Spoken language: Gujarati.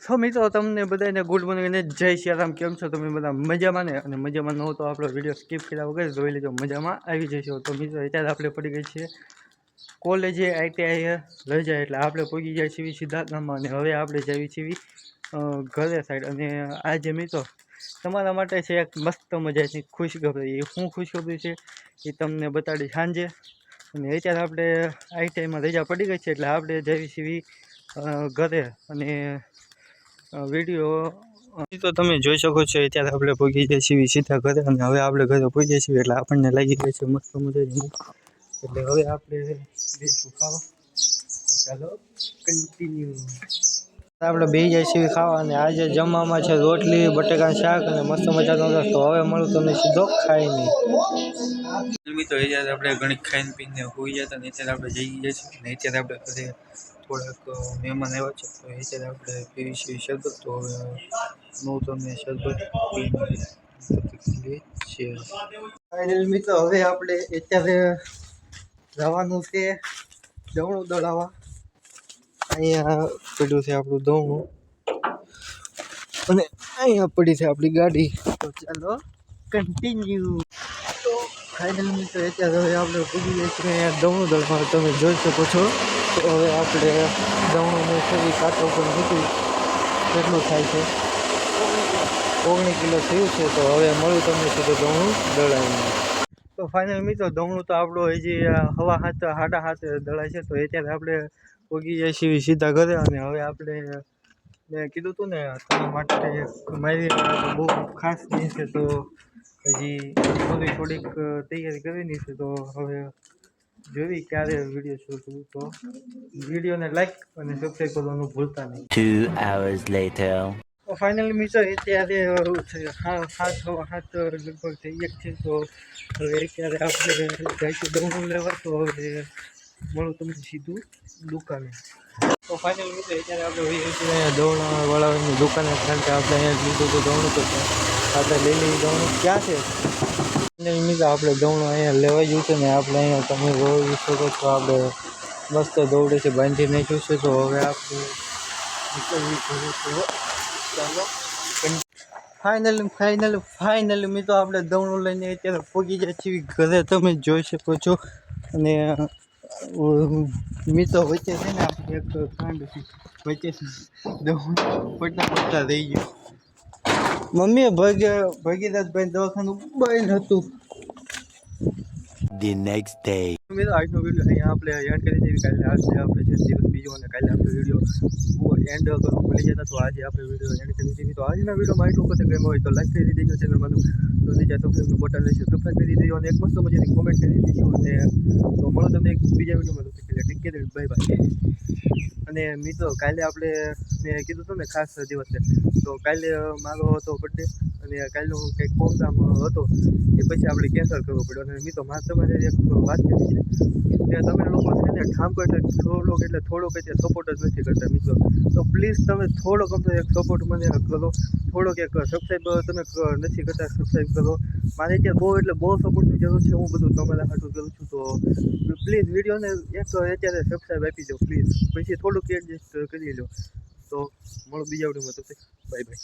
સો મિત્રો તમને બધાને ગુડ મોર્નિંગ અને જય સિયારામ. કેમ છો તમે બધા? મજામાં ને? અને મજામાં ન હો તો આપણો વિડીયો સ્કીપ કર્યા વગર જોઈ લેજો, મજામાં આવી જશો. તો મિત્રો અત્યારે આપણે પડી ગઈ છીએ કોલેજે, ITI લઈ જાય એટલે આપણે પહોંચી જાય છીએ સિદ્ધાર્થ ગામમાં. અને હવે આપણે જઈએ છીએ ઘરે સાઈડ. અને આજે મિત્રો તમારા માટે છે એક મસ્ત મજાની ખુશખબરી. એ શું ખુશખબરી છે એ તમને બતાડી સાંજે. અને અત્યારે આપણે ITIમાં રજા પડી ગઈ છે એટલે આપણે જઈએ છીએ ઘરે. અને વિડીયો તો તમે જોઈ શકો છો. અત્યારે આપણે પહોંચી જઈએ છીએ સીધા ઘરે. અને હવે આપણે ઘરે પહોંચીએ છીએ એટલે આપણને લાગી ગઈ છે મસ્ત મજાની. એટલે હવે આપણે જઈશું ખાવા. ચાલો કન્ટિન્યુ. આપણે બે જાય છીએ ખાવા. અને આજે જમવામાં છે રોટલી, બટેકાનું શાક અને મસ્ત મજાનો રસ. તો હવે મળું તમને સીધો ખાઈને. મિત્રો અત્યારે આપણે ઘણી ખાઈને પીને હોઈ જતા ને અત્યારે આપણે જઈ ગયા છીએ. ને અત્યારે આપણે ઘરે થોડાક મહેમાન આવ્યા છે તો અત્યારે આપણે પીવી છીએ શરબત. તો હવે હું તમને શરબત પીને છે. ફાઇનલ મિત્રો હવે આપણે અત્યારે જવાનું છે દવણું દળાવવા. અહીંયા પડ્યું છે આપણું દવણું અને અહીંયા પડી છે આપણી ગાડી. તો ચાલો કન્ટિન્યુ. તો ફાઇનલ મિત્રો અત્યારે હવે આપણે પૂરી જઈએ છીએ અહીંયા દવણું દળવા. તમે જોઈ શકો છો. તો હવે આપણે દવણું ફરી કાંટા ઉપર મૂકી કેટલું થાય છે 19 કિલો થયું છે. તો હવે મળું તમને સીધું દવણું દળાવીને. તો ફાઇનલ મિત્રો દવણું તો આપણું હજી 7:30 7:30 દળાય છે. તો અત્યારે આપણે પહોંચી જાય છીએ સીધા ઘરે. અને હવે આપણે મેં કીધું હતું ને તમારા માટે મારી બહુ ખાસ નહીં છે તો હજી થોડીક તૈયારી કરવાની છે. તો હવે જોઈ ક્યારે વિડીયો શૂટ કરું. તો વિડીયોને લાઈક અને સબસ્ક્રાઈબ કરવાનું ભૂલતા નહીં. 2 hours later. તો ફાઇનલી મિત્રો અત્યારે 7:30 લગભગ થઈ ગયા છે. તો હવે અત્યારે આપણે જઈશું દવણું લેવા. તો હવે મળું તમને સીધું દુકાને. તો ફાઇનલ મિત્રો અત્યારે આપણે હોઈએ છીએ દવણા વાળાની દુકાને. કારણ કે આપણે અહીંયા લીધું હતું દવણું. તો આપણે લઈ લઈએ દવણું. ક્યાં છે મિત્રો આપણે દવણું અહીંયા લેવાઈ ગયું છે ને આપણે અહીંયા તમે જોઈ શકો છો આપણે મસ્ત દોડે છે બાંધી નાખ્યું છે. તો હવે આપણે નીકળવી પડે છે. ચાલો ફાઇનલ મિત્રો આપણે દવણું લઈને અત્યારે પહોંચી જાય છીએ ઘરે. તમે જોઈ શકો છો. અને મિત્રો વચ્ચે છે ને આપણે એક કાંડ વચ્ચે દવણું પડતા રહી ગયું. મમ્મી ભગીરથભાઈ દવાખાનું બંધ હતું. The next day. મિત્રો આજનો વિડીયો અહીંયા આપણે એન્ડ કરી દેવી. કાલે આજે આપણે છે દિવસ બીજો અને કાલે આપણે વિડીયો એન્ડ કરવું ભૂલી જતા. તો આજે આપણે વિડીયો એન્ડ કરી દેવી. તો આજના વિડીયોમાં એટલું પછી ગમ્યું હોય તો લાઈક કરી દેજો ચેનલમાં. તો નીચે સબસ્ક્રાઈબનું બટન રહેશે, સબસ્ક્રાઈબ કરી દેજો અને એક મસ્ત મજાની કોમેન્ટ કરી દેજો. અને તો મળો તમને એક બીજા વિડીયોમાં. તો ટેક કેર, બાય બાય. અને મિત્રો કાલે આપણે મેં કીધું હતું ને ખાસ દિવસ છે. તો કાલે મારો હતો બર્થડે અને કાલનો કંઈક પ્રોગ્રામ હતો એ પછી આપણે કેન્સલ કરવો પડ્યો. અને મિત્રો મારે તમારે એક વાત કરી છે કે તમે લોકો છે ને ઠામ કરતા થોડોક એટલે સપોર્ટ જ નથી કરતા મિત્રો. તો પ્લીઝ તમે થોડોક અમને એક સપોર્ટ મને કરો. થોડોક એક સબસ્ક્રાઈબ તમે નથી કરતા, સબસ્ક્રાઈબ કરો. મારે અત્યારે બહુ સપોર્ટની જરૂર છે. હું બધું તમારા હાટું કરું છું. તો પ્લીઝ વિડીયોને એક અત્યારે સબસ્ક્રાઈબ આપી દો પ્લીઝ. પછી થોડુંક એડજસ્ટ કરી લો. તો મળો બીજા વિડીયોમાં. તો બાય બાય.